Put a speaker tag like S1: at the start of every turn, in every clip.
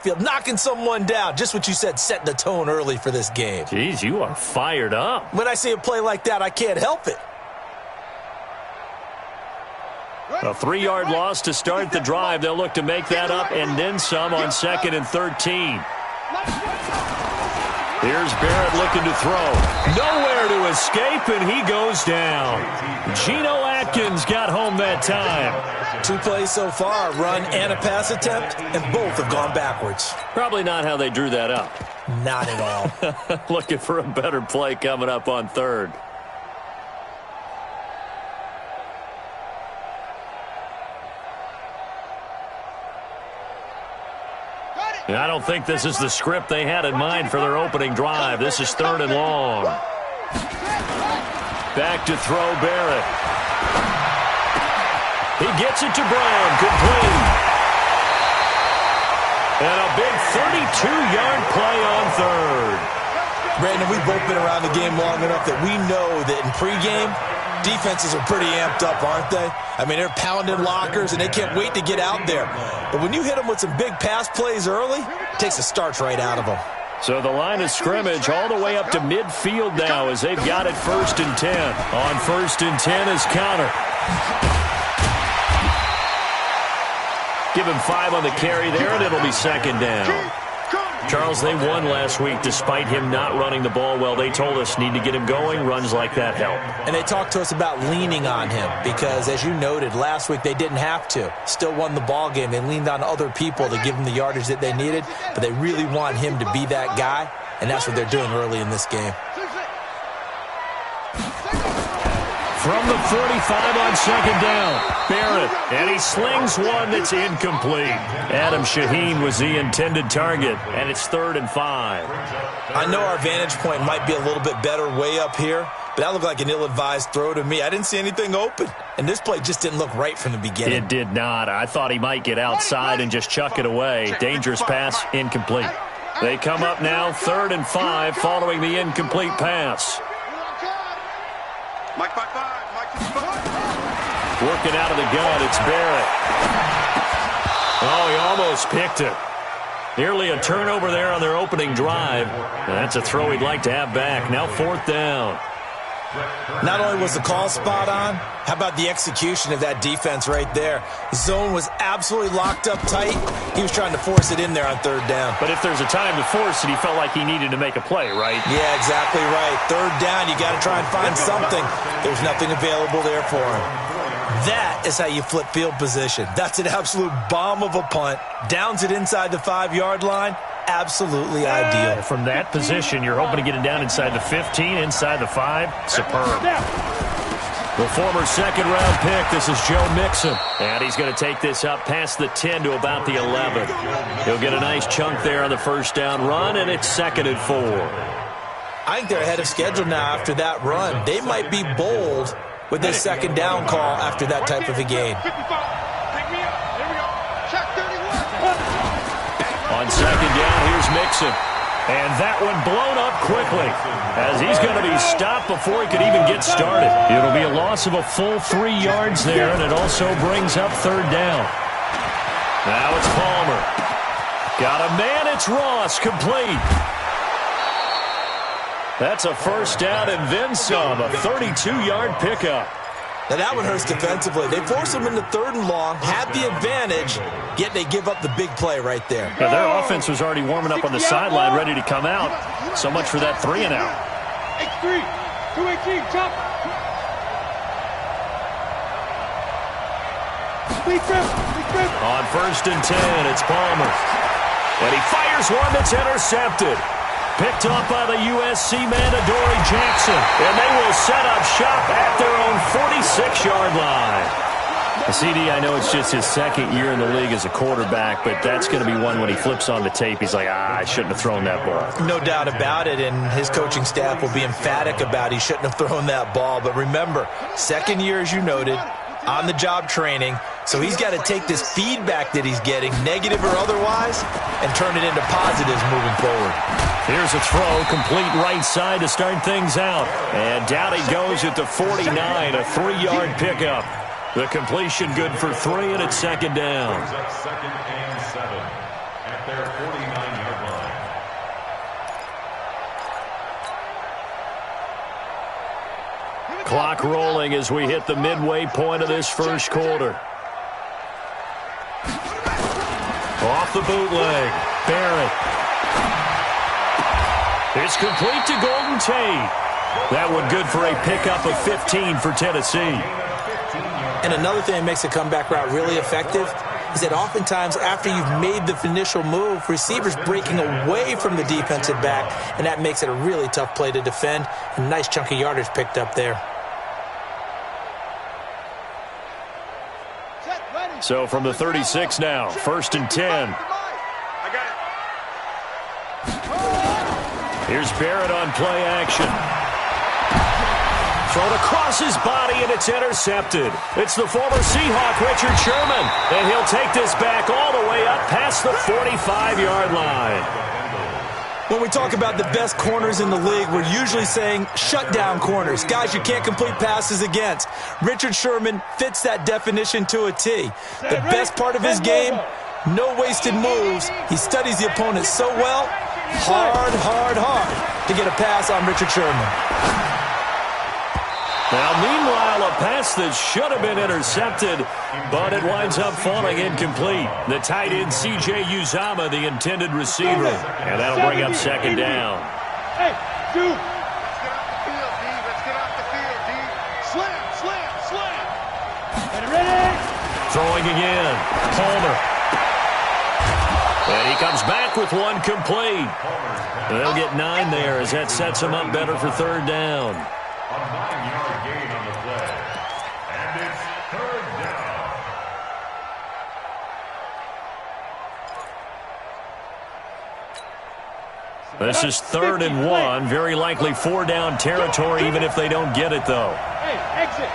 S1: field, knocking someone down. Just what you said, setting the tone early for this game.
S2: Jeez, you are fired up.
S1: When I see a play like that, I can't help it.
S2: A 3-yard loss to start the drive. They'll look to make that up and then some on 2nd and 13. Here's Barrett looking to throw. Nowhere to escape, and he goes down. Geno Atkins got home that time.
S1: 2 plays so far, a run and a pass attempt, and both have gone backwards.
S2: Probably not how they drew that up.
S1: Not at all.
S2: Looking for a better play coming up on 3rd. I don't think this is the script they had in mind for their opening drive. This is 3rd and long. Back to throw Barrett. He gets it to Brown. Complete. And a big 32-yard play on 3rd.
S1: Brandon, we've both been around the game long enough that we know that in pregame, defenses are pretty amped up, aren't they? I mean, they're pounding lockers, and they can't wait to get out there. But when you hit them with some big pass plays early, it takes the starch right out of them.
S2: So the line of scrimmage all the way up to midfield now as they've got it 1st and 10. On 1st and 10 is Connor. Give him 5 on the carry there, and it'll be 2nd down. Charles, they won last week despite him not running the ball well. They told us need to get him going. Runs like that help.
S1: And they talked to us about leaning on him because, as you noted, last week they didn't have to. Still won the ball game. They leaned on other people to give them the yardage that they needed, but they really want him to be that guy, and that's what they're doing early in this game.
S2: From the 45 on 2nd down, Barrett, and he slings one that's incomplete. Adam Shaheen was the intended target, and it's 3rd and 5.
S1: I know our vantage point might be a little bit better way up here, but that looked like an ill-advised throw to me. I didn't see anything open, and this play just didn't look right from the beginning.
S2: It did not. I thought he might get outside and just chuck it away. Dangerous pass, incomplete. They come up now 3rd and 5 following the incomplete pass. Working out of the gun, it's Barrett. Oh, he almost picked it. Nearly a turnover there on their opening drive. That's a throw he'd like to have back. Now 4th down.
S1: Not only was the call spot on, how about the execution of that defense right there? The zone was absolutely locked up tight. He was trying to force it in there on 3rd down.
S2: But if there's a time to force it, he felt like he needed to make a play, right?
S1: Yeah, exactly right. 3rd down, you got to try and find something. There's nothing available there for him. That is how you flip field position. That's an absolute bomb of a punt. Downs it inside the 5-yard line. Absolutely ideal.
S2: From that position, you're hoping to get it down inside the 15, inside the 5. Superb. The former 2nd-round pick, this is Joe Mixon. And he's going to take this up past the 10 to about the 11. He'll get a nice chunk there on the 1st down run, and it's 2nd and 4.
S1: I think they're ahead of schedule now after that run. They might be bold with this 2nd down call after that type of a game.
S2: On 2nd down, here's Mixon. And that one blown up quickly as he's going to be stopped before he could even get started. It'll be a loss of a full 3 yards there, and it also brings up 3rd down. Now it's Palmer. Got a man, it's Ross, complete. That's a 1st down and then some, a 32-yard pickup.
S1: Now that one hurts defensively. They force him into 3rd and long, had the advantage, yet they give up the big play right there.
S2: Yeah, their offense was already warming up on the sideline, ready to come out. So much for that 3 and out.
S3: X3, 218, chop.
S2: On 1st and 10, it's Palmer. And he fires one that's intercepted. Picked up by the USC man, Adoree Jackson. And they will set up shop at their own 46-yard line. CD, I know it's just his 2nd year in the league as a quarterback, but that's going to be one when he flips on the tape, he's like, I shouldn't have thrown that ball.
S1: No doubt about it, and his coaching staff will be emphatic about he shouldn't have thrown that ball. But remember, 2nd year, as you noted, on-the-job training, so he's got to take this feedback that he's getting, negative or otherwise, and turn it into positives moving forward.
S2: Here's a throw, complete right side to start things out. And down he goes at the 49, a 3-yard pickup. The completion good for 3, and it's 2nd down.
S4: at their 49-yard line.
S2: Clock rolling as we hit the midway point of this first quarter. Off the bootleg. Barrett. It's complete to Golden Tate. That one good for a pickup of 15 for Tennessee.
S1: And another thing that makes a comeback route really effective is that oftentimes after you've made the initial move, receivers breaking away from the defensive back, and that makes it a really tough play to defend. A nice chunk of yardage picked up there.
S2: So from the 36 now, 1st and 10. Here's Barrett on play action. Thrown across his body, and it's intercepted. It's the former Seahawk, Richard Sherman, and he'll take this back all the way up past the 45-yard line.
S1: When we talk about the best corners in the league, we're usually saying shutdown corners, guys you can't complete passes against. Richard Sherman fits that definition to a T. The best part of his game, no wasted moves. He studies the opponent so well, hard to get a pass on Richard Sherman.
S2: Now, meanwhile, a pass that should have been intercepted, but it winds up falling incomplete. The tight end, C.J. Uzomah, the intended receiver, and that'll bring up 2nd down.
S3: Hey, dude.
S5: Let's get off the field, D. Slam.
S3: Ready?
S2: Throwing again. Palmer. And he comes back with one complete. They'll get 9 there as that sets him up better for 3rd down.
S4: A 9-yard gain on the play. And it's 3rd down.
S2: This is 3rd and 1. Very likely 4-down territory, even if they don't get it, though.
S3: Hey, exit.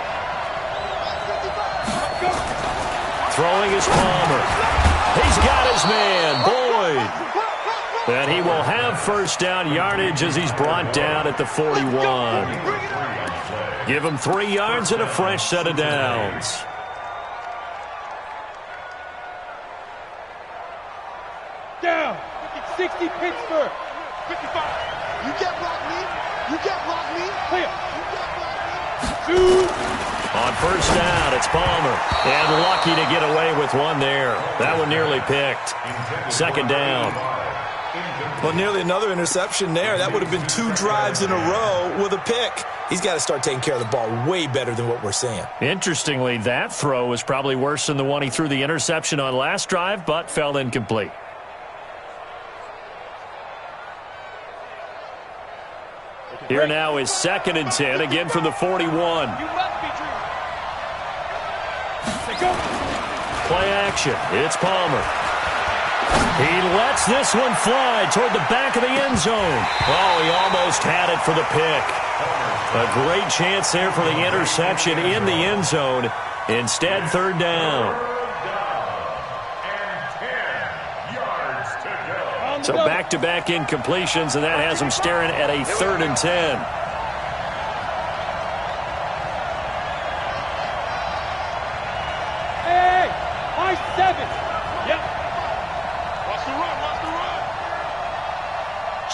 S2: Throwing is Palmer. He's got his man, Boyd. And he will have 1st down yardage as he's brought down at the 41. Give him 3 yards and a fresh set of downs.
S3: Down. 60 Pittsburgh.
S5: 55. You can't block me. Clear.
S3: Two.
S2: On 1st down, it's Palmer. And lucky to get away with one there. That one nearly picked. 2nd down.
S1: Well, nearly another interception there. That would have been 2 drives in a row with a pick. He's got to start taking care of the ball way better than what we're seeing.
S2: Interestingly, that throw was probably worse than the one he threw the interception on last drive, but fell incomplete. Here now is 2nd and 10, again from the 41. Play action. It's Palmer. He lets this one fly toward the back of the end zone. Oh, he almost had it for the pick. A great chance there for the interception in the end zone. Instead, 3rd down. So back-to-back incompletions, and that has him staring at a 3rd and 10.
S3: Hey, high 7. Yep.
S5: Watch the run.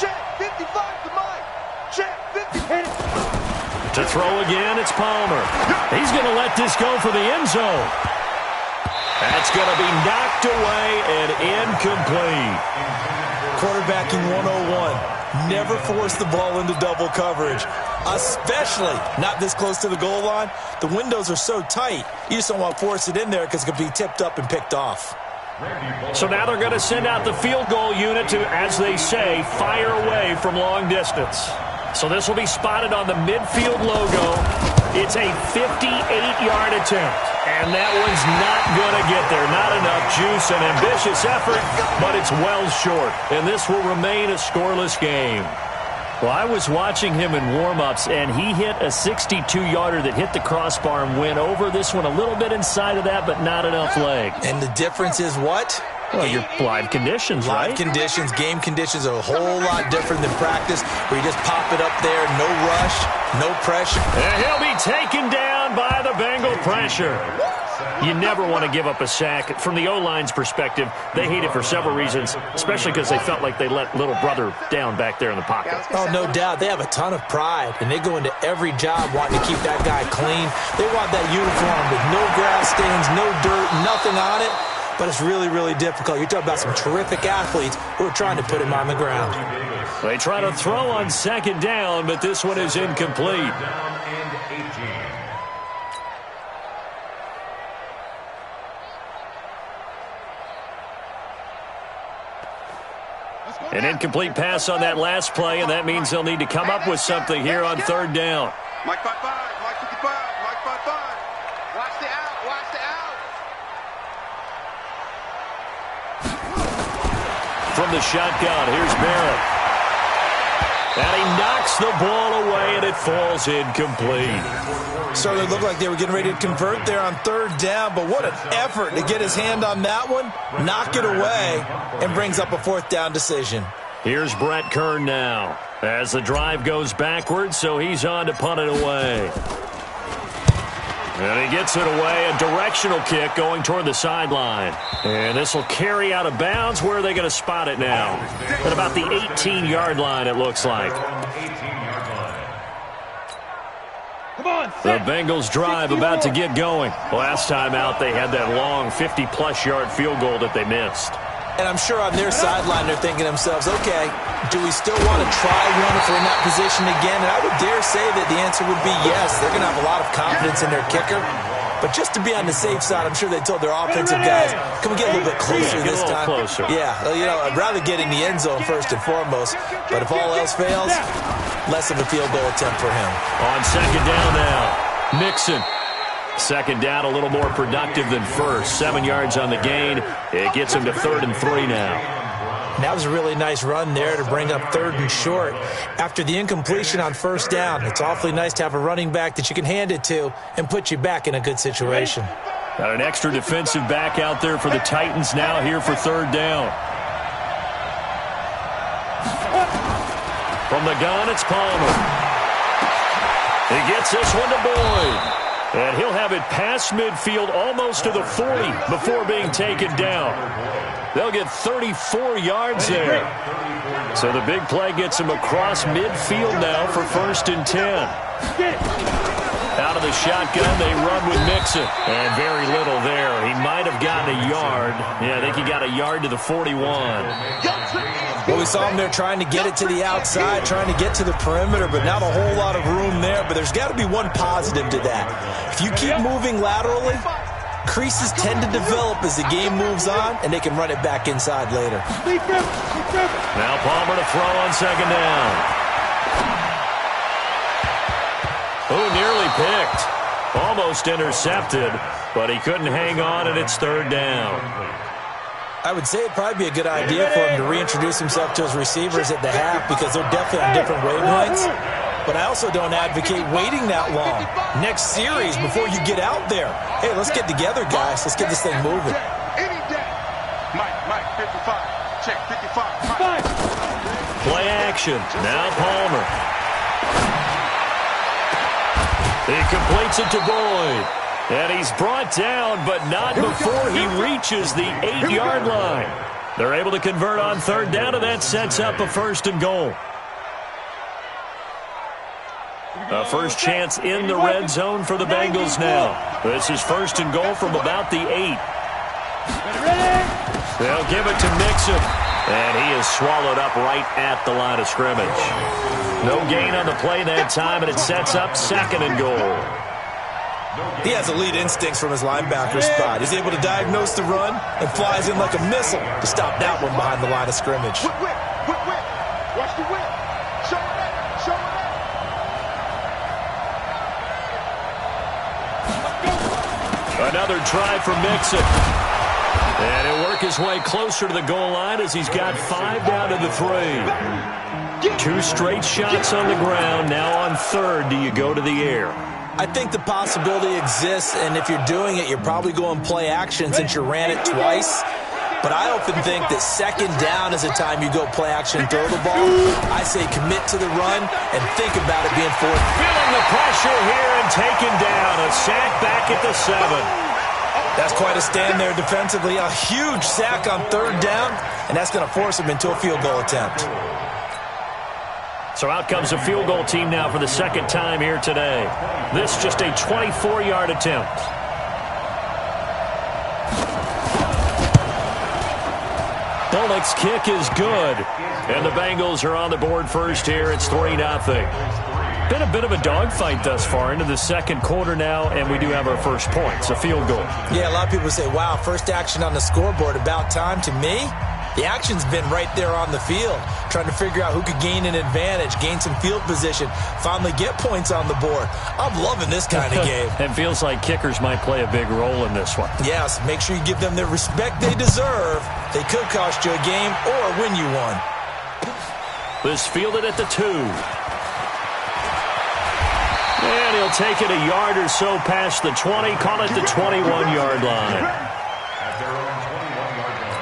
S5: Check, 55 to Mike. Check, 50.
S2: To throw again, it's Palmer. He's going to let this go for the end zone. That's going to be knocked away and incomplete.
S1: Quarterbacking 101. Never force the ball into double coverage, especially not this close to the goal line. The windows are so tight, you just don't want to force it in there because it could be tipped up and picked off.
S2: So now they're going to send out the field goal unit to, as they say, fire away from long distance. So this will be spotted on the midfield logo. It's a 58-yard attempt, and that one's not going to get there. Not enough juice, an ambitious effort, but it's well short, and this will remain a scoreless game. Well, I was watching him in warm-ups, and he hit a 62-yarder that hit the crossbar and went over. This one a little bit inside of that, but not enough leg.
S1: And the difference is what?
S2: Well, your live conditions, right?
S1: Live conditions, game conditions are a whole lot different than practice, where you just pop it up there, no rush, no pressure.
S2: And he'll be taken down by the Bengal pressure. You never want to give up a sack. From the O-line's perspective, they hate it for several reasons, especially because they felt like they let little brother down back there in the pocket.
S1: Oh, no doubt. They have a ton of pride, and they go into every job wanting to keep that guy clean. They want that uniform with no grass stains, no dirt, nothing on it, but it's really, really difficult. You're talking about some terrific athletes who are trying to put him on the ground.
S2: They try to throw on second down, but this one is incomplete. An incomplete pass on that last play, and that means they'll need to come up with something here on third down.
S5: Mike 5-5, Mike 55, Mike 5-5. Watch the out, watch the out.
S2: From the shotgun, here's Barrett. And he knocks the ball away, and it falls incomplete.
S1: Certainly looked like they were getting ready to convert there on third down, but what an effort to get his hand on that one, knock it away, and brings up a fourth down decision.
S2: Here's Brett Kern now as the drive goes backwards, so he's on to punt it away. And he gets it away, a directional kick going toward the sideline. And this will carry out of bounds. Where are they going to spot it now? At about the 18-yard line, it looks like.
S3: Come on,
S2: The Bengals drive about to get going. Last time out, they had that long 50-plus yard field goal that they missed.
S1: And I'm sure on their sideline they're thinking to themselves, okay, do we still want to try one if we're in that position again? And I would dare say that the answer would be yes. They're going to have a lot of confidence in their kicker. But just to be on the safe side, I'm sure they told their offensive guys, can we get a little bit closer this time?
S2: Closer.
S1: Yeah, you know, I'd rather get in the end zone first and foremost. But if all else fails, less of a field goal attempt for him.
S2: On second down now, Mixon. Second down, a little more productive than first. 7 yards on the gain. It gets him to 3rd and 3 now.
S1: And that was a really nice run there to bring up 3rd and short. After the incompletion on first down, it's awfully nice to have a running back that you can hand it to and put you back in a good situation.
S2: Got an extra defensive back out there for the Titans now here for 3rd down. From the gun, it's Palmer. He gets this one to Boyd. And he'll have it past midfield almost to the 40 before being taken down. They'll get 34 yards there. So the big play gets him across midfield now for 1st and 10. Out of the shotgun, they run with Mixon. And very little there. He might have gotten a yard. Yeah, I think he got a yard to the 41.
S1: Well, we saw him there trying to get it to the outside, trying to get to the perimeter, but not a whole lot of room there. But there's got to be one positive to that. If you keep moving laterally, creases tend to develop as the game moves on, and they can run it back inside later.
S2: Now Palmer to throw on second down. Oh, nearly picked. Almost intercepted, but he couldn't hang on, and it's 3rd down.
S1: I would say it'd probably be a good idea for him to reintroduce himself to his receivers at the half because they're definitely on different wavelengths. But I also don't advocate waiting that long. Next series, before you get out there, hey, let's get together, guys. Let's get this thing moving.
S5: Any day. Mike, 55. Check, 55.
S2: Play action. Now Palmer. He completes it to Boyd. And he's brought down, but not before he reaches the 8-yard line. They're able to convert on 3rd down, and that sets up a 1st and goal. A first chance in the red zone for the Bengals now. This is 1st and goal from about the 8. They'll give it to Mixon. And he is swallowed up right at the line of scrimmage. No gain on the play that time, and it sets up 2nd and goal.
S1: He has elite instincts from his linebacker spot. He's able to diagnose the run and flies in like a missile to stop that one behind the line of scrimmage.
S5: Whip. Watch the whip. Show it up.
S2: Another try for Mixon. And he'll work his way closer to the goal line as he's got 5 down to the 3. 2 straight shots on the ground. Now on 3rd, do you go to the air?
S1: I think the possibility exists, and if you're doing it, you're probably going play action since you ran it twice. But I often think that second down is a time you go play action and throw the ball. I say commit to the run and think about it being fourth.
S2: Feeling the pressure here and taken down. A sack back at the 7.
S1: That's quite a stand there defensively. A huge sack on third down, and that's going to force him into a field goal attempt.
S2: So out comes a field goal team now for the second time here today. This just a 24-yard attempt. Bullock's kick is good. And the Bengals are on the board first here. It's 3-0. Been a bit of a dogfight thus far into the second quarter now, and we do have our first points, a field goal.
S1: Yeah, a lot of people say, wow, first action on the scoreboard, about time. To me, the action's been right there on the field, trying to figure out who could gain an advantage, gain some field position, finally get points on the board. I'm loving this kind of game.
S2: It feels like kickers might play a big role in this one.
S1: Yes, make sure you give them the respect they deserve. They could cost you a game or win you one.
S2: This fielded at the 2. And he'll take it a yard or so past the 20, call it the 21-yard line.
S4: At their own 21-yard line.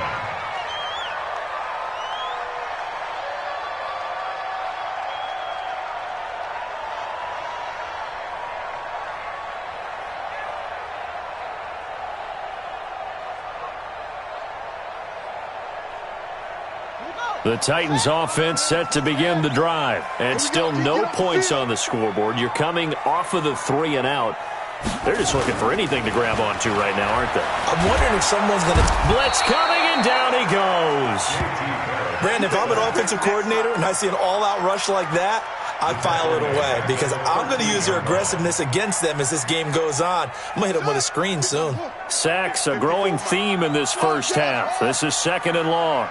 S2: The Titans offense set to begin the drive. And still no points on the scoreboard. You're coming off of the 3 and out. They're just looking for anything to grab onto right now, aren't they?
S1: I'm wondering if someone's going to...
S2: Blitz coming, and down he goes.
S1: Brandon, if I'm an offensive coordinator and I see an all-out rush like that, I'd file it away because I'm going to use their aggressiveness against them as this game goes on. I'm going to hit them with a screen soon.
S2: Sacks, a growing theme in this first half. This is 2nd and long.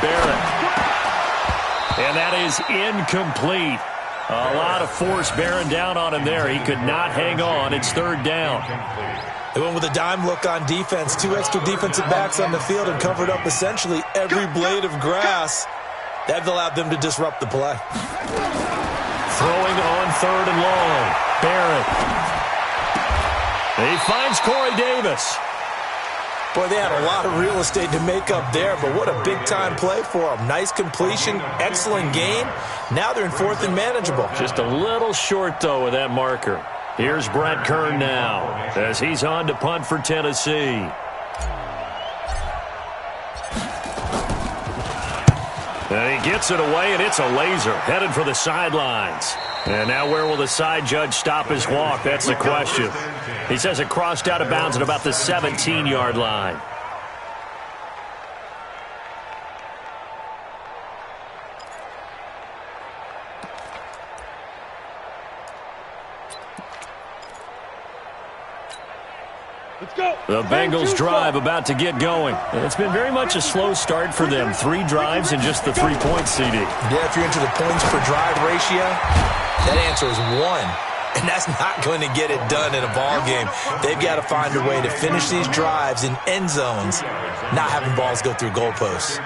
S2: Barrett. And that is incomplete. A lot of force bearing down on him there. He could not hang on. It's 3rd down.
S1: They went with a dime look on defense. 2 extra defensive backs on the field and covered up essentially every blade of grass. That allowed them to disrupt the play.
S2: Throwing on 3rd and long. Barrett. He finds Corey Davis.
S1: Boy, they had a lot of real estate to make up there, but what a big-time play for them. Nice completion, excellent game. Now they're in 4th and manageable.
S2: Just a little short, though, with that marker. Here's Brett Kern now as he's on to punt for Tennessee. And he gets it away, and it's a laser headed for the sidelines. And now where will the side judge stop his walk? That's the question. He says it crossed out of bounds at about the 17-yard line.
S3: Let's go.
S2: The Bengals drive about to get going. It's been very much a slow start for them. 3 drives and just the 3 points, CD.
S1: Yeah, if you're into the points per drive ratio, that answer is 1. And that's not going to get it done in a ball game. They've got to find a way to finish these drives in end zones, not having balls go through goalposts.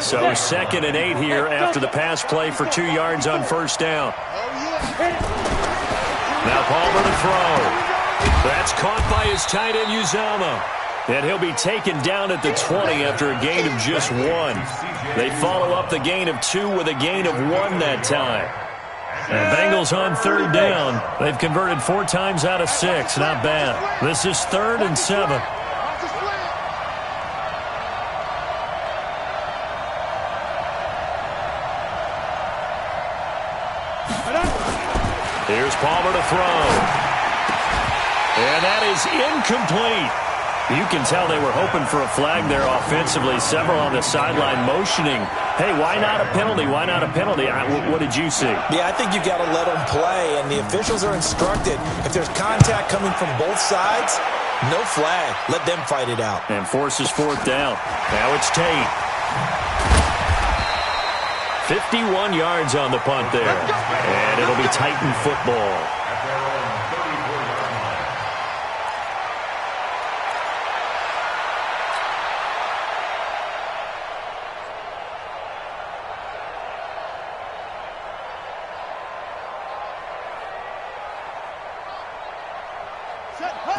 S2: So 2nd and 8 here after the pass play for 2 yards on 1st down. Now Palmer to throw. That's caught by his tight end, Uzama. And he'll be taken down at the 20 after a gain of just 1. They follow up the gain of 2 with a gain of 1 that time. And Bengals on 3rd down. They've converted 4 times out of 6. Not bad. This is 3rd and 7. Here's Palmer to throw. And that is incomplete. You can tell they were hoping for a flag there offensively. Several on the sideline motioning. Hey, why not a penalty? Why not a penalty? What did you see?
S1: Yeah, I think you've got to let them play, and the officials are instructed. If there's contact coming from both sides, no flag. Let them fight it out.
S2: And forces 4th down. Now it's Tate. 51 yards on the punt there. And it'll be Titan football.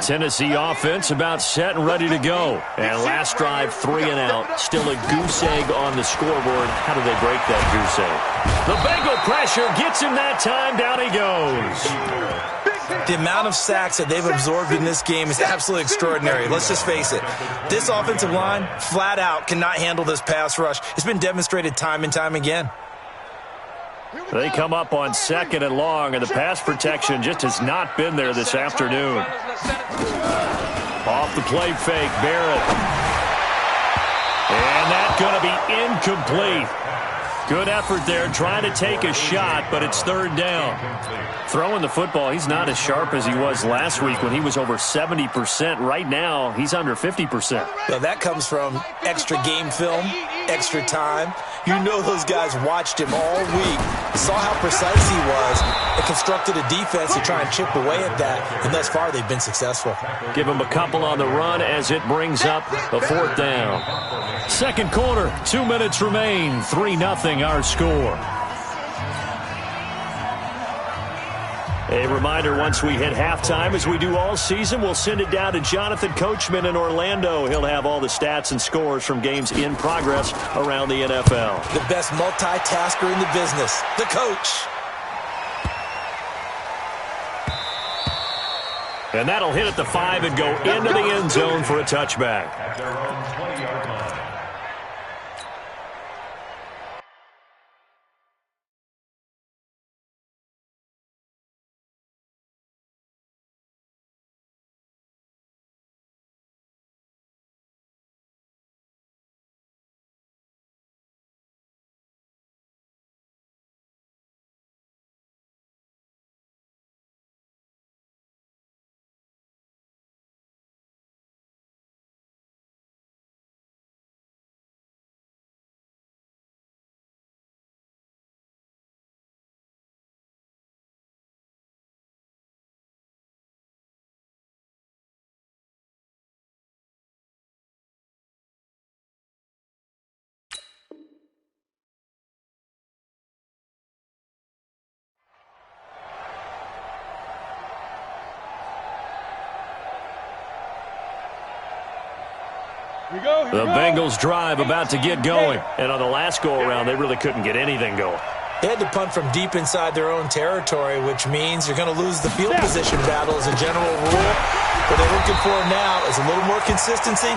S2: Tennessee offense about set and ready to go. And last drive, 3 and out. Still a goose egg on the scoreboard. How do they break that goose egg? The Bengal pressure gets him that time. Down he goes.
S1: The amount of sacks that they've absorbed in this game is absolutely extraordinary. Let's just face it. This offensive line, flat out, cannot handle this pass rush. It's been demonstrated time and time again.
S2: They come up on 2nd and long, and the pass protection just has not been there this afternoon. Off the play fake, Barrett. And that's going to be incomplete. Good effort there, trying to take a shot, but it's 3rd down. Throwing the football, he's not as sharp as he was last week when he was over 70%. Right now, he's under 50%.
S1: Well, that comes from extra game film, extra time. You know those guys watched him all week, saw how precise he was, and constructed a defense to try and chip away at that, and thus far they've been successful.
S2: Give him a couple on the run as it brings up the 4th down. 2nd quarter, 2 minutes remain, 3-0 our score. A reminder, once we hit halftime, as we do all season, we'll send it down to Jonathan Coachman in Orlando. He'll have all the stats and scores from games in progress around the NFL.
S1: The best multitasker in the business, the coach.
S2: And that'll hit at the 5 and go into the end zone for a touchback.
S4: At their own 20-yard line.
S2: The Bengals drive about to get going. And on the last go-around, they really couldn't get anything going.
S1: They had to punt from deep inside their own territory, which means you're going to lose the field position battle as a general rule. What they're looking for now is a little more consistency,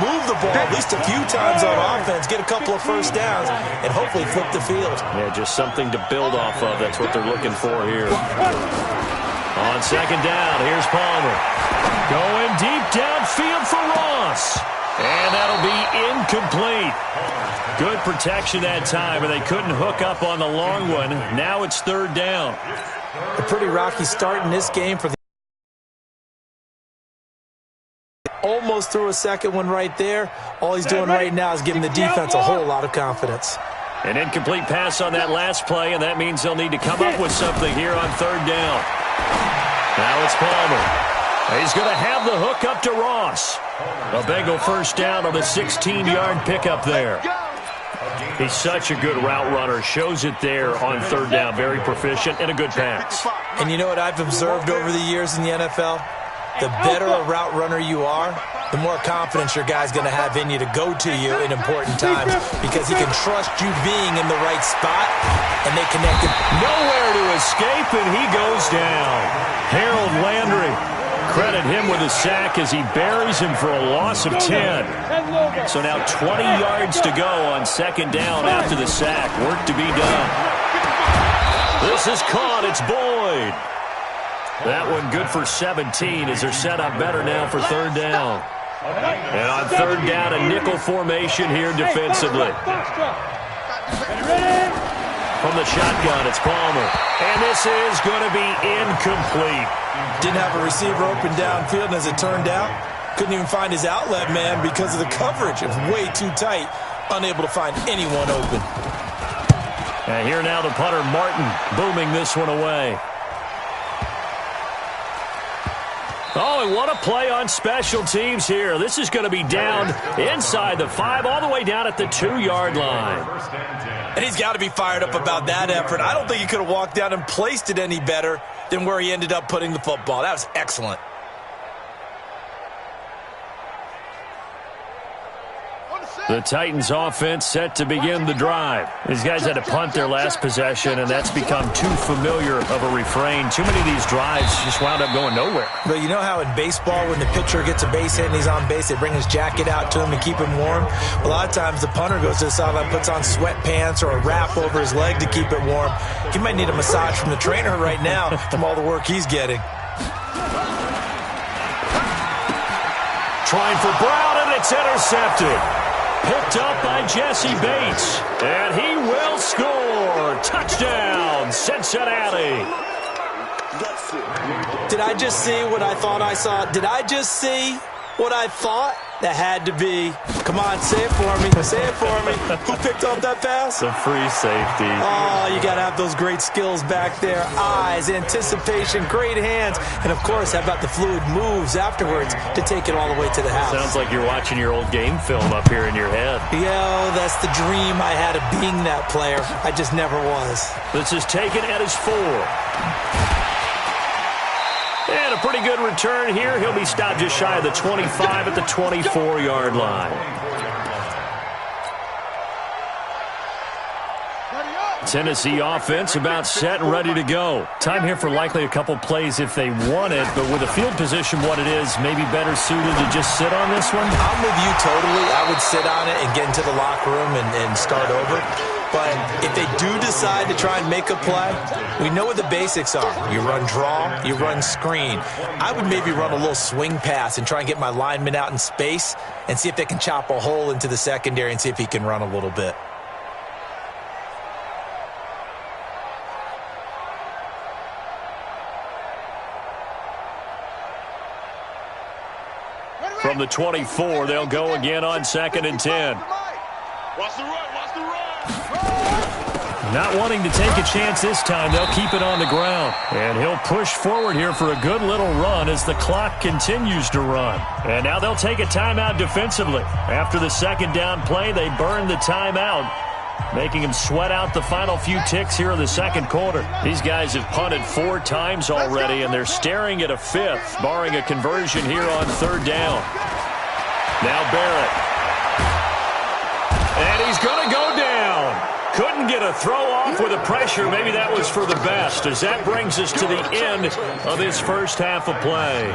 S1: move the ball at least a few times on offense, get a couple of first downs, and hopefully flip the field.
S2: Yeah, just something to build off of. That's what they're looking for here. On 2nd down, here's Palmer. Going deep downfield for Ross. And that'll be incomplete. Good protection that time, and they couldn't hook up on the long one. Now it's 3rd down.
S1: A pretty rocky start in this game for the almost threw a second one right there. All he's doing right now is giving the defense a whole lot of confidence.
S2: An incomplete pass on that last play, and that means they'll need to come up with something here on 3rd down. Now it's Palmer. He's going to have the hook up to Ross. A Bengal first down on the 16-yard pickup there. He's such a good route runner. Shows it there on 3rd down. Very proficient and a good pass.
S1: And you know what I've observed over the years in the NFL? The better a route runner you are, the more confidence your guy's going to have in you to go to you in important times because he can trust you being in the right spot, and they connect him.
S2: Nowhere to escape, and he goes down. Harold Landry. Credit him with a sack as he buries him for a loss of 10. So now 20 yards to go on 2nd down after the sack. Work to be done. This is caught. It's Boyd. That one good for 17 as they're set up better now for 3rd down. And on 3rd down, a nickel formation here defensively. From the shotgun, it's Palmer. And this is going to be incomplete.
S1: Didn't have a receiver open downfield, and as it turned out, couldn't even find his outlet man because of the coverage. It was way too tight, unable to find anyone open.
S2: And here now the punter, Martin, booming this one away. Oh, and what a play on special teams here. This is going to be down inside the 5, all the way down at the 2-yard line.
S1: And he's got to be fired up about that effort. I don't think he could have walked down and placed it any better than where he ended up putting the football. That was excellent.
S2: The Titans offense set to begin the drive. These guys had to punt their last possession, and that's become too familiar of a refrain. Too many of these drives just wound up going nowhere.
S1: But you know how in baseball, when the pitcher gets a base hit and he's on base, they bring his jacket out to him to keep him warm? A lot of times the punter goes to the sideline, puts on sweatpants or a wrap over his leg to keep it warm. He might need a massage from the trainer right now from all the work he's getting.
S2: Trying for Brown, and it's intercepted. Picked up by Jesse Bates. And he will score. Touchdown, Cincinnati.
S1: Did I just see what I thought I saw? Did I just see what I thought? That had to be. Come on, say it for me. Say it for me. Who picked up that pass?
S2: The free safety.
S1: Oh, you got to have those great skills back there. Eyes, anticipation, great hands. And, of course, how about the fluid moves afterwards to take it all the way to the house?
S2: Sounds like you're watching your old game film up here in your head.
S1: Yo, that's the dream I had of being that player. I just never was.
S2: This is taken at his 4. And a pretty good return here. He'll be stopped just shy of the 25 at the 24-yard line. Tennessee offense about set and ready to go. Time here for likely a couple plays if they want it, but with the field position what it is, maybe better suited to just sit on this one?
S1: I'm with you totally. I would sit on it and get into the locker room and start over. But if they do decide to try and make a play, we know what the basics are. You run draw, you run screen. I would maybe run a little swing pass and try and get my lineman out in space and see if they can chop a hole into the secondary and see if he can run a little bit.
S2: From the 24, they'll go again on 2nd and 10.
S3: Watch the run, watch the run.
S2: Not wanting to take a chance this time, they'll keep it on the ground. And he'll push forward here for a good little run as the clock continues to run. And now they'll take a timeout defensively. After the second down play, they burn the timeout, making him sweat out the final few ticks here in the second quarter. These guys have punted 4 times already, and they're staring at a 5th, barring a conversion here on 3rd down. Now Barrett. And he's going to go down. Couldn't get a throw off with the pressure. Maybe that was for the best, as that brings us to the end of this first half of play.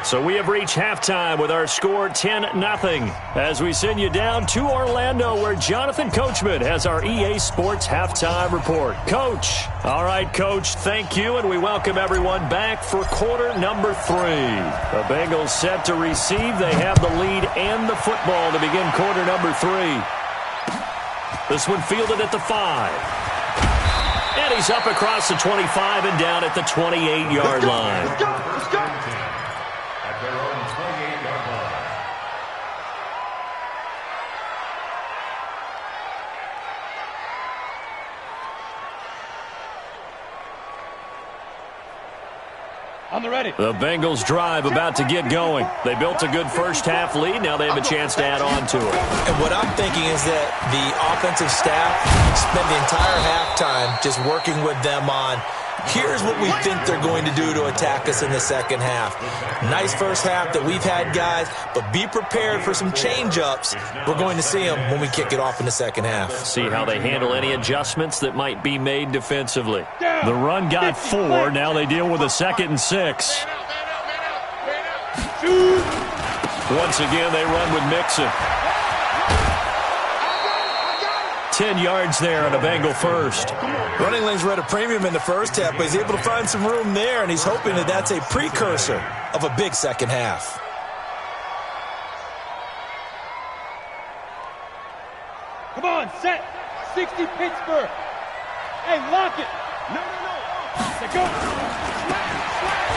S2: So we have reached halftime with our score 10-0 as we send you down to Orlando, where Jonathan Coachman has our EA Sports halftime report. Coach. All right, Coach, thank you, and we welcome everyone back for quarter number 3. The Bengals set to receive. They have the lead and the football to begin quarter number 3. This one fielded at the 5. And he's up across the 25 and down at the 28-yard line.
S4: At their own 28-yard line.
S3: On the ready.
S2: The Bengals drive about to get going. They built a good first half lead. Now they have a chance to add on to it.
S1: And what I'm thinking is that the offensive staff spent the entire halftime just working with them on, here's what we think they're going to do to attack us in the second half. Nice first half that we've had, guys, but be prepared for some change-ups. We're going to see them when we kick it off in the second half.
S2: See how they handle any adjustments that might be made defensively. The run got 4. Now they deal with a 2nd and 6. Once again, they run with Mixon. 10 yards there on a Bengal first.
S1: Running lanes were at a premium in the first half, but he's able to find some room there, and he's hoping that that's a precursor of a big second half.
S3: Come on, set. 60 Pittsburgh. Hey, lock it. No. Let go.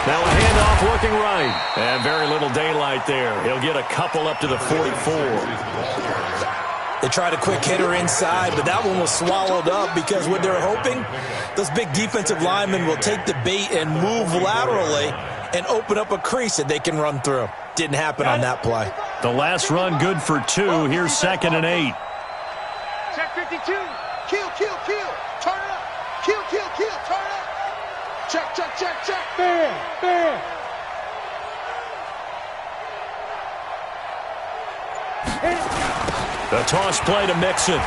S2: Now a handoff looking right. And very little daylight there. He'll get a couple up to the 44.
S1: They tried a quick hitter inside, but that one was swallowed up because what they're hoping, those big defensive linemen will take the bait and move laterally and open up a crease that they can run through. Didn't happen on that play.
S2: The last run good for 2. Here's 2nd and 8.
S5: Check 52. Kill. Turn it up. Kill. Turn it up. Check.
S3: Bam.
S2: The toss play to Mixon.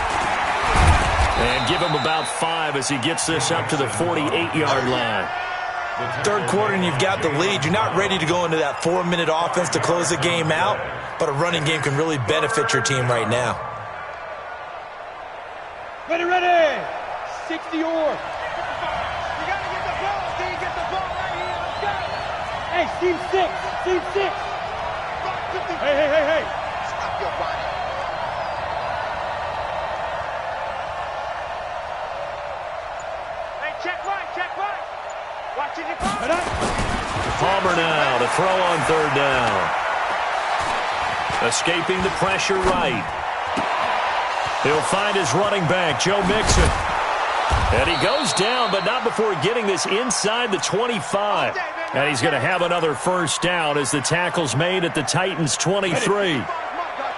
S2: And give him about 5 as he gets this up to the 48-yard line.
S1: Third quarter and you've got the lead. You're not ready to go into that 4-minute offense to close the game out, but a running game can really benefit your team right now.
S3: Ready, ready! 60 or.
S5: You got to get the ball, D. Get the ball right here. Let's go.
S3: Hey, team 6. Team 6. Hey.
S5: Stop your body. Hey, check right. Watching your ball.
S2: Palmer now to throw on third down. Escaping the pressure right. He'll find his running back, Joe Mixon. And he goes down, but not before getting this inside the 25. And he's going to have another first down as the tackle's made at the Titans' 23.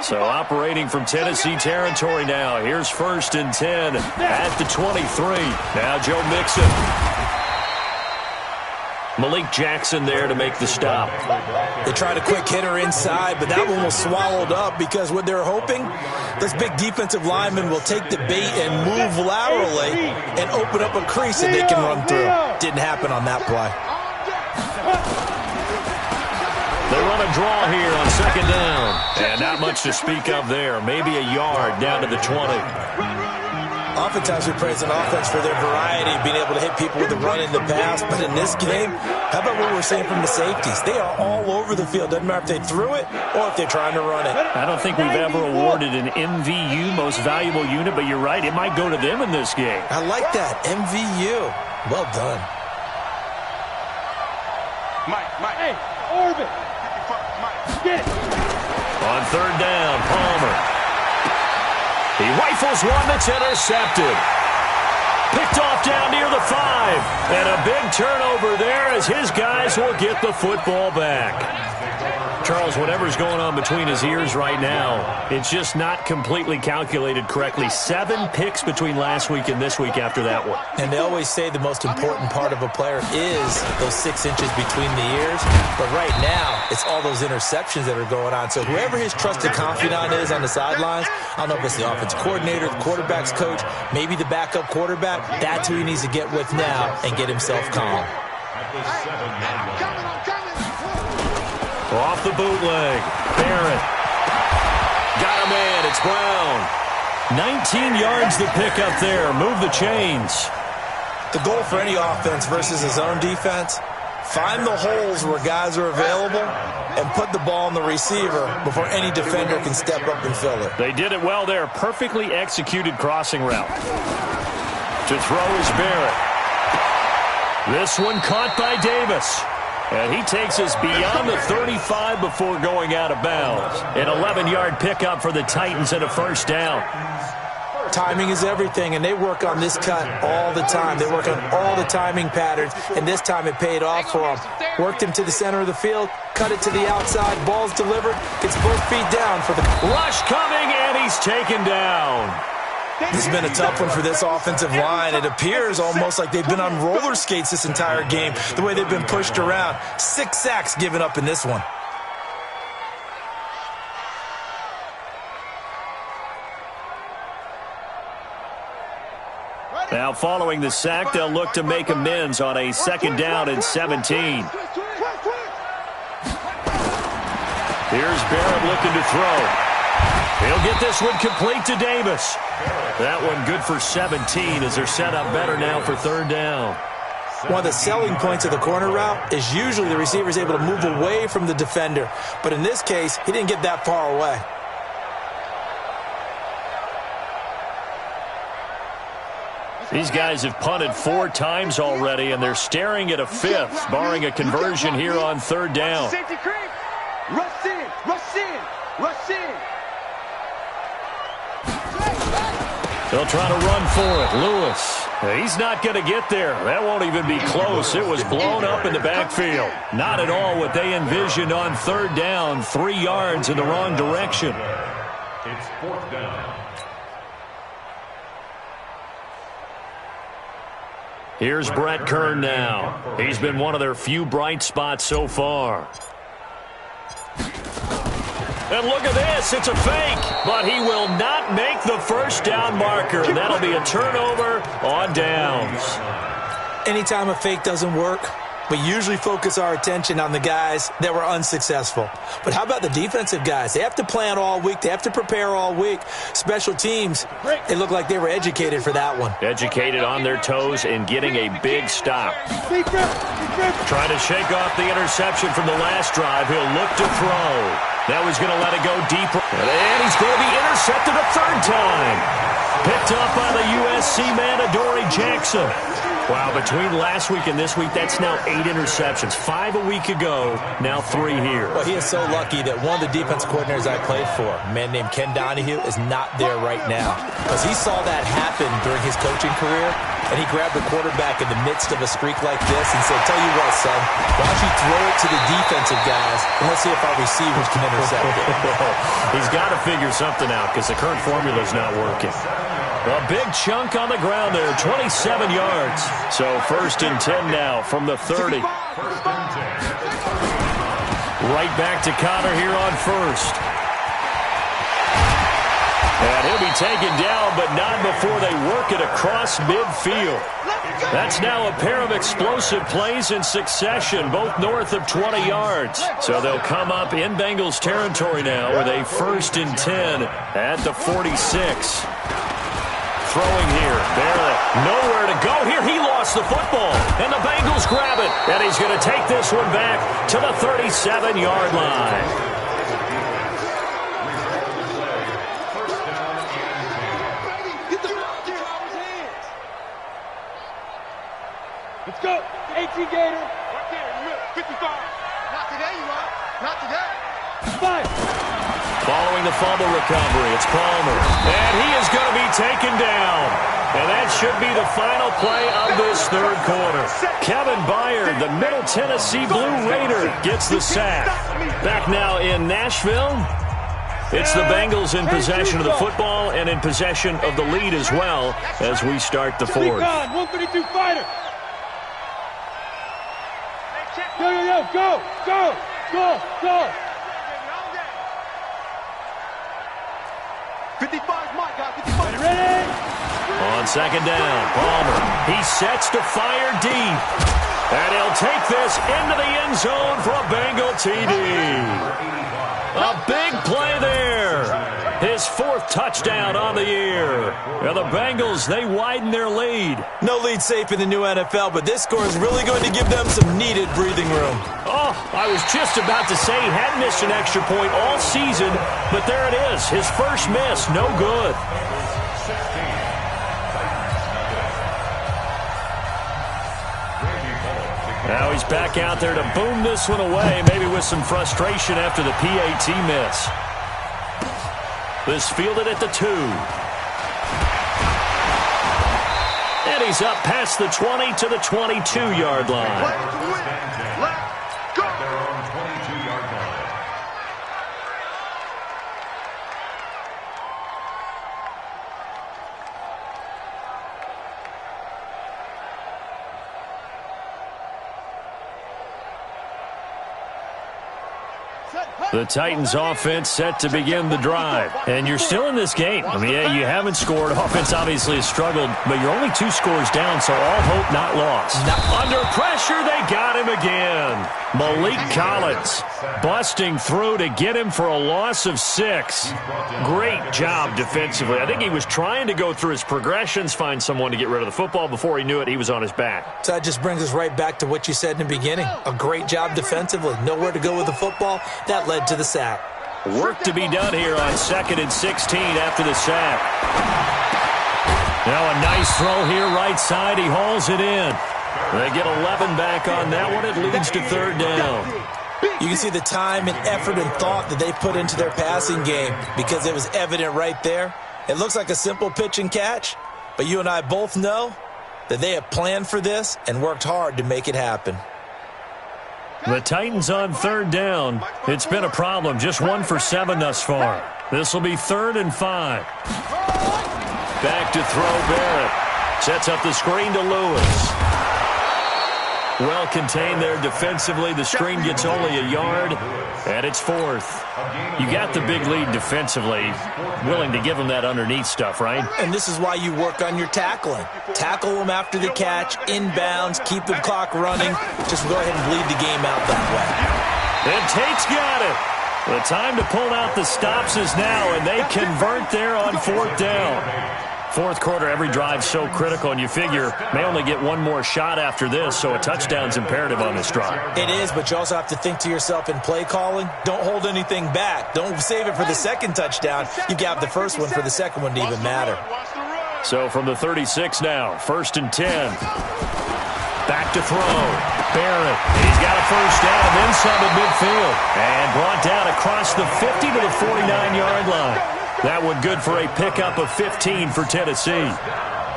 S2: So operating from Tennessee territory now. Here's 1st and 10 at the 23. Now Joe Mixon. Malik Jackson there to make the stop.
S1: They tried a quick hitter inside, but that one was swallowed up because what they're hoping, this big defensive lineman will take the bait and move laterally and open up a crease that they can run through. Didn't happen on that play.
S2: They run a draw here on 2nd down. And not much to speak of there. Maybe a yard down to the 20.
S1: Oftentimes we praise an offense for their variety, being able to hit people with the run in the pass. But in this game, how about what we're seeing from the safeties? They are all over the field. Doesn't matter if they threw it or if they're trying to run it.
S2: I don't think we've ever awarded an MVU, most valuable unit, but you're right. It might go to them in this game.
S1: I like that. MVU. Well done.
S5: Mike.
S3: Hey, Orbit. Get it.
S2: On 3rd down, Palmer. He rifles one that's intercepted. Picked off down near the 5. And a big turnover there as his guys will get the football back. Charles, whatever's going on between his ears right now, it's just not completely calculated correctly. 7 picks between last week and this week after that one.
S1: And they always say the most important part of a player is those 6 inches between the ears. But right now, it's all those interceptions that are going on. So whoever his trusted confidant is on the sidelines, I don't know if it's the offensive coordinator, the quarterback's coach, maybe the backup quarterback, that's who he needs to get with now and get himself calm.
S2: Off the bootleg, Barrett. Got a man, it's Brown. 19 yards to pick up there, move the chains.
S1: The goal for any offense versus his own defense, find the holes where guys are available and put the ball on the receiver before any defender can step up and fill it.
S2: They did it well there, perfectly executed crossing route. To throw is Barrett. This one caught by Davis. And he takes us beyond the 35 before going out of bounds. An 11-yard pickup for the Titans and a first down.
S1: Timing is everything, and they work on this cut all the time. They work on all the timing patterns, and this time it paid off for them. Worked him to the center of the field, cut it to the outside, ball's delivered, gets both feet down for the
S2: rush coming, and he's taken down.
S1: This has been a tough one for this offensive line. It appears almost like they've been on roller skates this entire game, the way they've been pushed around. 6 sacks given up in this one.
S2: Now following the sack, they'll look to make amends on a 2nd down and 17. Here's Barrett looking to throw. He'll get this one complete to Davis. That one good for 17 as they're set up better now for 3rd down.
S1: One of the selling points of the corner route is usually the receiver is able to move away from the defender. But in this case, he didn't get that far away.
S2: These guys have punted 4 times already, and they're staring at a 5th, barring a conversion here on 3rd down.
S5: Safety creep. Rush in.
S2: They'll try to run for it. Lewis. He's not going to get there. That won't even be close. It was blown up in the backfield. Not at all what they envisioned on 3rd down. 3 yards in the wrong direction.
S4: It's 4th down.
S2: Here's Brett Kern now. He's been one of their few bright spots so far. And look at this. It's a fake. But he will not make the first down marker. And that'll be a turnover on downs.
S1: Anytime a fake doesn't work, we usually focus our attention on the guys that were unsuccessful. But how about the defensive guys? They have to plan all week. They have to prepare all week. Special teams, they look like they were educated for that one.
S2: Educated on their toes and getting a big stop. Trying to shake off the interception from the last drive. He'll look to throw. Now he's going to let it go deeper. And he's going to be intercepted a third time. Picked up by the USC man, Adoree Jackson. Wow, between last week and this week, that's now 8 interceptions. 5 a week ago, now 3 here.
S1: Well, he is so lucky that one of the defense coordinators I played for, a man named Ken Donahue, is not there right now. Because he saw that happen during his coaching career, and he grabbed the quarterback in the midst of a streak like this and said, tell you what, son, why don't you throw it to the defensive guys, and let's see if our receivers can intercept it.
S2: He's got to figure something out because the current formula is not working. A big chunk on the ground there, 27 yards. So 1st and 10 now from the 30. Right back to Connor here on 1st. And he'll be taken down, but not before they work it across midfield. That's now a pair of explosive plays in succession, both north of 20 yards. So they'll come up in Bengals territory now with a 1st and 10 at the 46. Throwing here, barely nowhere to go here. He lost the football, and the Bengals grab it. And he's going to take this one back to the 37-yard line.
S3: Let's go. 18 Gator. Right there in the middle. 55.
S5: Not today, you are. Not today.
S3: 5.
S2: Following the fumble recovery, it's Palmer. And he is going to be taken down. And that should be the final play of this third quarter. Kevin Byard, the Middle Tennessee Blue Raider, gets the sack. Back now in Nashville. It's the Bengals in possession of the football and in possession of the lead as well as we start the fourth.
S3: 132 fighter. Yo, go, go, go, go.
S5: 55's my guy. 55.
S3: Ready?
S2: On second down, Palmer. He sets to fire deep. And he'll take this into the end zone for a Bengal TD. A big play there. His 4th touchdown on the year. And the Bengals, they widen their lead.
S1: No lead safe in the new NFL, but this score is really going to give them some needed breathing room.
S2: Oh, I was just about to say he hadn't missed an extra point all season, but there it is. His first miss, no good. Now he's back out there to boom this one away, maybe with some frustration after the PAT miss. This fielded at the 2. And he's up past the 20 to the 22-yard line.
S5: Play to win. Let's go.
S4: Their own 22-yard line.
S2: The Titans offense set to begin the drive. And you're still in this game. I mean, yeah, you haven't scored. Offense obviously has struggled, but you're only 2 scores down, so all hope not lost. Under pressure, they got him again. Malik Collins busting through to get him for a loss of 6. Great job defensively. I think he was trying to go through his progressions, find someone to get rid of the football. Before he knew it, he was on his back.
S1: So that just brings us right back to what you said in the beginning. A great job defensively. Nowhere to go with the football. That led to the sack.
S2: Work to be done here on 2nd and 16 after the sack. Now a nice throw here right side. He hauls it in. They get 11 back on that one. It leads to 3rd down.
S1: You can see the time and effort and thought that they put into their passing game because it was evident right there. It looks like a simple pitch and catch, but you and I both know that they have planned for this and worked hard to make it happen.
S2: The Titans on 3rd down. It's been a problem. Just 1 for 7 thus far. This will be 3rd and 5. Back to throw Barrett. Sets up the screen to Lewis. Well contained there defensively. The screen gets only a yard, and it's fourth. You got the big lead defensively. Willing to give them that underneath stuff, right?
S1: And this is why you work on your tackling. Tackle them after the catch, inbounds, keep the clock running. Just go ahead and bleed the game out that way.
S2: And Tate's got it. The time to pull out the stops is now, and they convert there on fourth down. Fourth quarter, every drive so critical, and you figure may only get one more shot after this, so a touchdown's imperative on this drive.
S1: It is, but you also have to think to yourself in play calling, don't hold anything back. Don't save it for the second touchdown. You got the first one for the second one to even matter.
S2: So from the 36 now, 1st and 10. Back to throw. Barrett, he's got a first down inside the midfield. And brought down across the 50 to the 49-yard line. That one good for a pickup of 15 for Tennessee.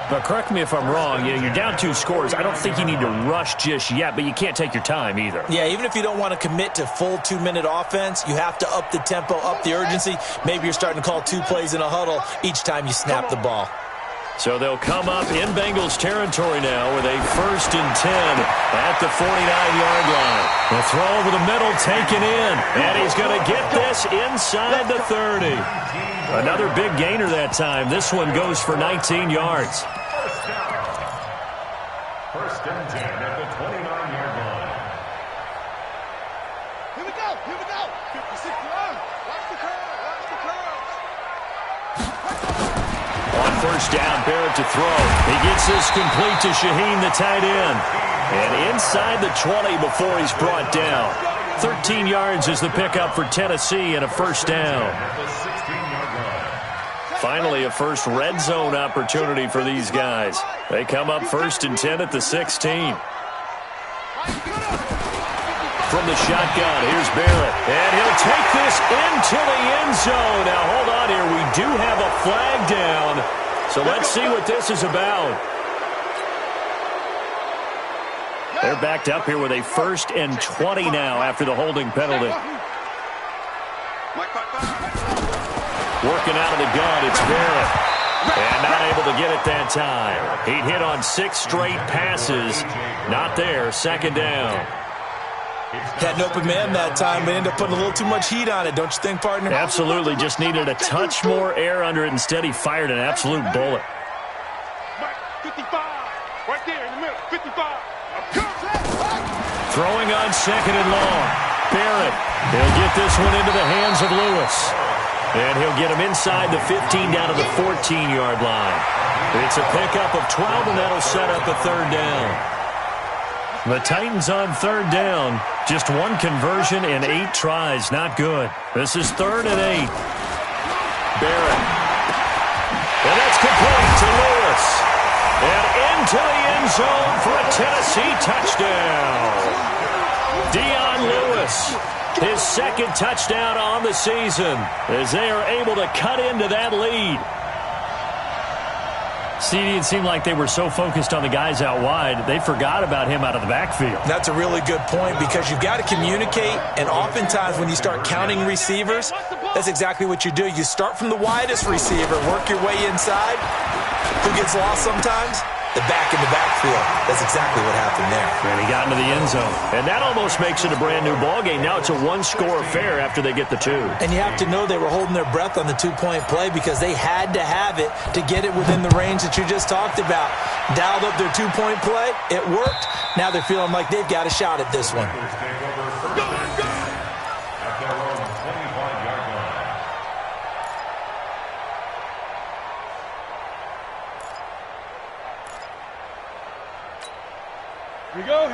S2: But correct me if I'm wrong, you're down 2 scores. I don't think you need to rush just yet, but you can't take your time either.
S1: Yeah, even if you don't want to commit to full 2-minute offense, you have to up the tempo, up the urgency. Maybe you're starting to call 2 plays in a huddle each time you snap the ball.
S2: So they'll come up in Bengals territory now with a 1st and 10 at the 49-yard line. The throw over the middle taken in, and he's going to get this inside the 30. Another big gainer that time. This one goes for 19 yards.
S4: First and 10 at the 29-yard line.
S5: Here we go. Here we go. 56 run. Watch the curve. Watch the curve.
S2: On first down, Barrett to throw. He gets this complete to Shaheen, the tight end. And inside the 20 before he's brought down. 13 yards is the pickup for Tennessee and a first down. Finally, a first red zone opportunity for these guys. They come up 1st and 10 at the 16. From the shotgun, here's Barrett. And he'll take this into the end zone. Now, hold on here. We do have a flag down. So let's see what this is about. They're backed up here with a 1st and 20 now after the holding penalty. Working out of the gun, it's Barrett. And not able to get it that time. He'd hit on 6 straight passes. Not there, 2nd down.
S1: Had an open man that time, but ended up putting a little too much heat on it, don't you think, partner?
S2: Absolutely, just needed a touch more air under it. Instead, he fired an absolute bullet.
S5: 55, right there in the middle, 55.
S2: Throwing on 2nd and long. Barrett, he'll get this one into the hands of Lewis. And he'll get him inside the 15 down to the 14-yard line. It's a pickup of 12, and that'll set up a 3rd down. The Titans on 3rd down. Just 1 conversion and 8 tries. Not good. This is 3rd and 8. Barrett. And that's complete to Lewis. And into the end zone for a Tennessee touchdown. Dion Lewis. His 2nd touchdown on the season as they are able to cut into that lead. CD, it seemed like they were so focused on the guys out wide, they forgot about him out of the backfield.
S1: That's a really good point because you've got to communicate, and oftentimes when you start counting receivers, that's exactly what you do. You start from the widest receiver, work your way inside. Who gets lost sometimes? The back in the backfield. That's exactly what happened there.
S2: And he got into the end zone. And that almost makes it a brand-new ballgame. Now it's a 1-score affair after they get the 2.
S1: And you have to know they were holding their breath on the 2-point play because they had to have it to get it within the range that you just talked about. Dialed up their 2-point play. It worked. Now they're feeling like they've got a shot at this one.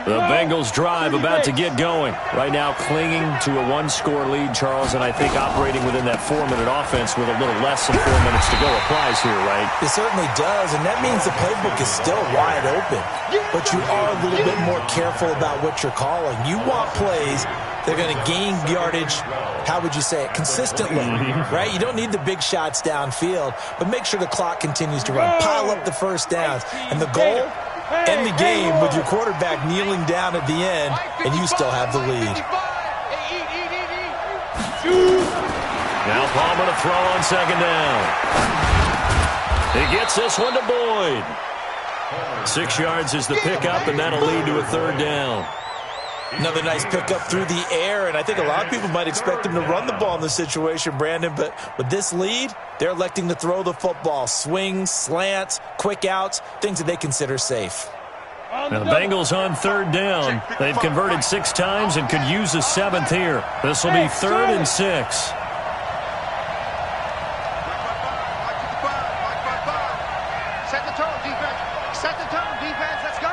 S2: The Bengals drive about to get going. Right now clinging to a 1-score lead, Charles, and I think operating within that 4-minute offense with a little less than 4 minutes to go applies here, right?
S1: It certainly does, and that means the playbook is still wide open. But you are a little bit more careful about what you're calling. You want plays that are going to gain yardage, how would you say it, consistently, right? You don't need the big shots downfield, but make sure the clock continues to run. Pile up the first downs. And the goal? End the game with your quarterback kneeling down at the end, and you still have the lead.
S2: Now Palmer to throw on 2nd down. He gets this one to Boyd. 6 yards is the pickup, and that'll lead to a third down.
S1: Another nice pickup through the air, and I think a lot of people might expect him to run the ball in this situation, Brandon, but with this lead, they're electing to throw the football. Swings, slants, quick outs, things that they consider safe.
S2: Now the Bengals on third down. They've converted 6 times and could use a 7th here. This will be 3rd and 6.
S5: Set the tone, defense. Set the tone, defense. Let's go.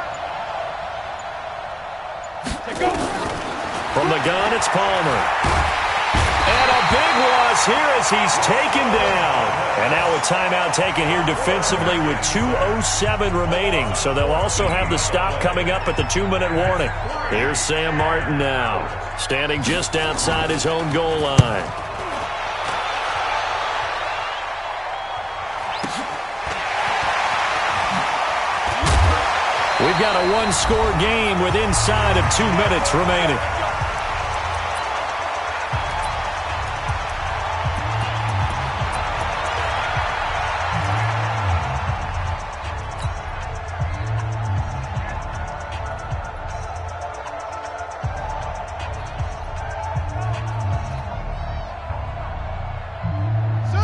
S2: From the gun, it's Palmer. And a big loss here as he's taken down. And now a timeout taken here defensively with 2:07 remaining. So they'll also have the stop coming up at the 2-minute warning. Here's Sam Martin now, standing just outside his own goal line. We've got a one-score game with inside of 2 minutes remaining.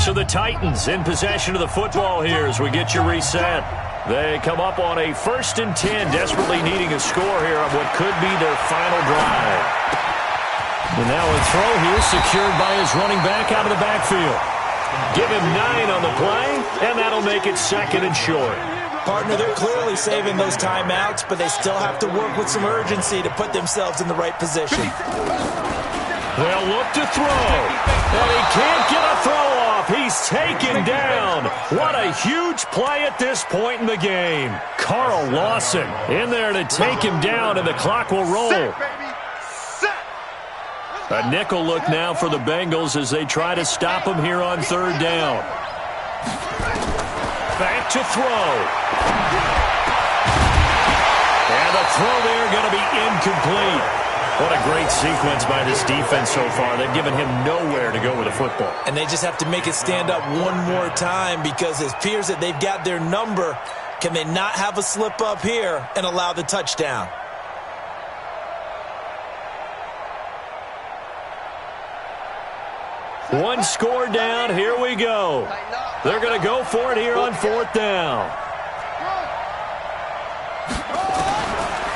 S2: So the Titans in possession of the football here as we get you reset. They come up on a 1st and 10, desperately needing a score here on what could be their final drive. And now a throw here secured by his running back out of the backfield. Give him 9 on the play, and that'll make it 2nd and short.
S1: Partner, they're clearly saving those timeouts, but they still have to work with some urgency to put themselves in the right position.
S2: They'll look to throw, and he can't get a throw off. He's taken down. What a huge play at this point in the game. Carl Lawson in there to take him down, and the clock will roll. A nickel look now for the Bengals as they try to stop him here on 3rd down. Back to throw. And the throw there going to be incomplete. What a great sequence by this defense so far. They've given him nowhere to go with the football.
S1: And they just have to make it stand up one more time because it appears that they've got their number. Can they not have a slip up here and allow the touchdown?
S2: One score down. Here we go. They're going to go for it here on 4th down.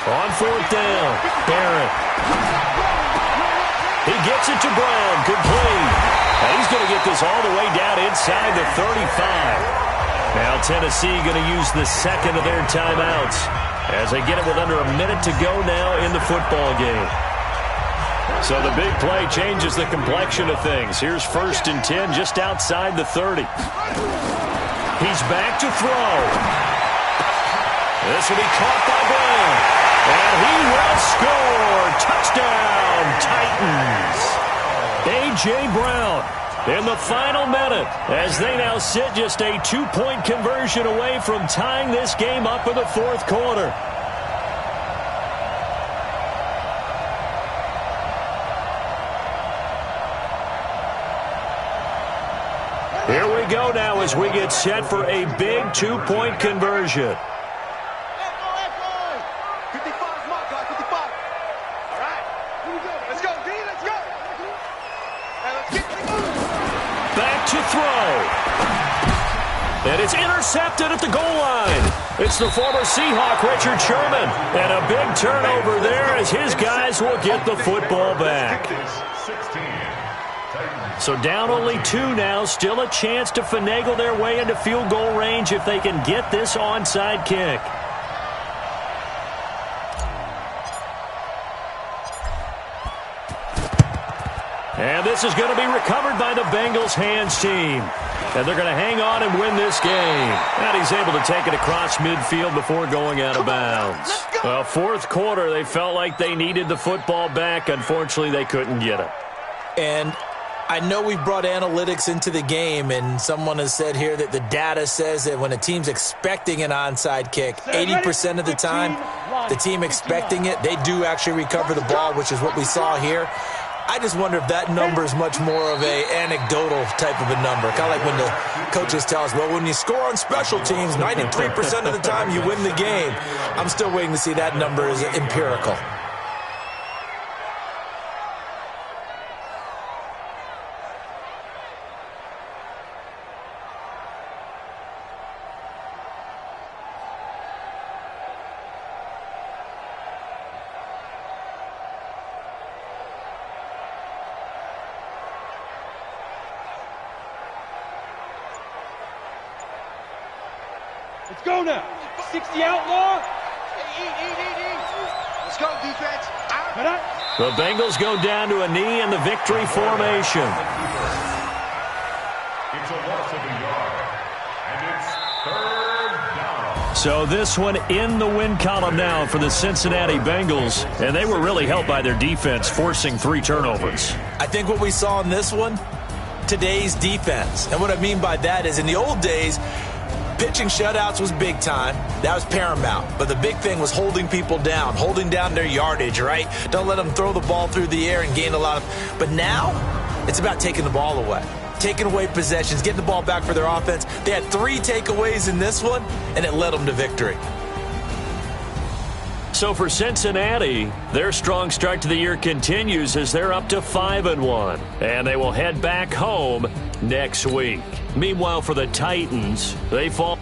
S2: On 4th down, Barrett. He gets it to Brown, complete. And he's going to get this all the way down inside the 35. Now Tennessee going to use the 2nd of their timeouts as they get it with under a minute to go now in the football game. So the big play changes the complexion of things. Here's 1st and 10 just outside the 30. He's back to throw. This will be caught by Brown. And he will score. Touchdown, Titans. A.J. Brown in the final minute as they now sit just a 2-point conversion away from tying this game up in the 4th quarter. Here we go now as we get set for a big 2-point conversion. And it's intercepted at the goal line. It's the former Seahawk, Richard Sherman. And a big turnover there as his guys will get the football back. So down only 2 now. Still a chance to finagle their way into field goal range if they can get this onside kick. And this is going to be recovered by the Bengals hands team. And they're going to hang on and win this game. And he's able to take it across midfield before going out of bounds. Well, 4th quarter, they felt like they needed the football back. Unfortunately, they couldn't get it.
S1: And I know we brought analytics into the game, and someone has said here that the data says that when a team's expecting an onside kick, 80% of the time, the team expecting it, they do actually recover the ball, which is what we saw here. I just wonder if that number is much more of a anecdotal type of a number. Kind of like when the coaches tell us, well, when you score on special teams, 93% of the time you win the game. I'm still waiting to see that number is empirical.
S3: Let's go now. 60 outlaw.
S5: Let's go, defense. Out.
S2: The Bengals go down to a knee in the victory formation.
S4: It's a loss of a yard, and it's third down.
S2: So this one in the win column now for the Cincinnati Bengals, and they were really helped by their defense, forcing 3 turnovers.
S1: I think what we saw in this one, today's defense. And what I mean by that is in the old days, pitching shutouts was big time. That was paramount. But the big thing was holding people down, holding down their yardage, right? Don't let them throw the ball through the air and gain a lot of... But now, it's about taking the ball away. Taking away possessions, getting the ball back for their offense. They had 3 takeaways in this one, and it led them to victory.
S2: So for Cincinnati, their strong start to the year continues as they're up to 5-1. And they will head back home next week. Meanwhile, for the Titans, they fall...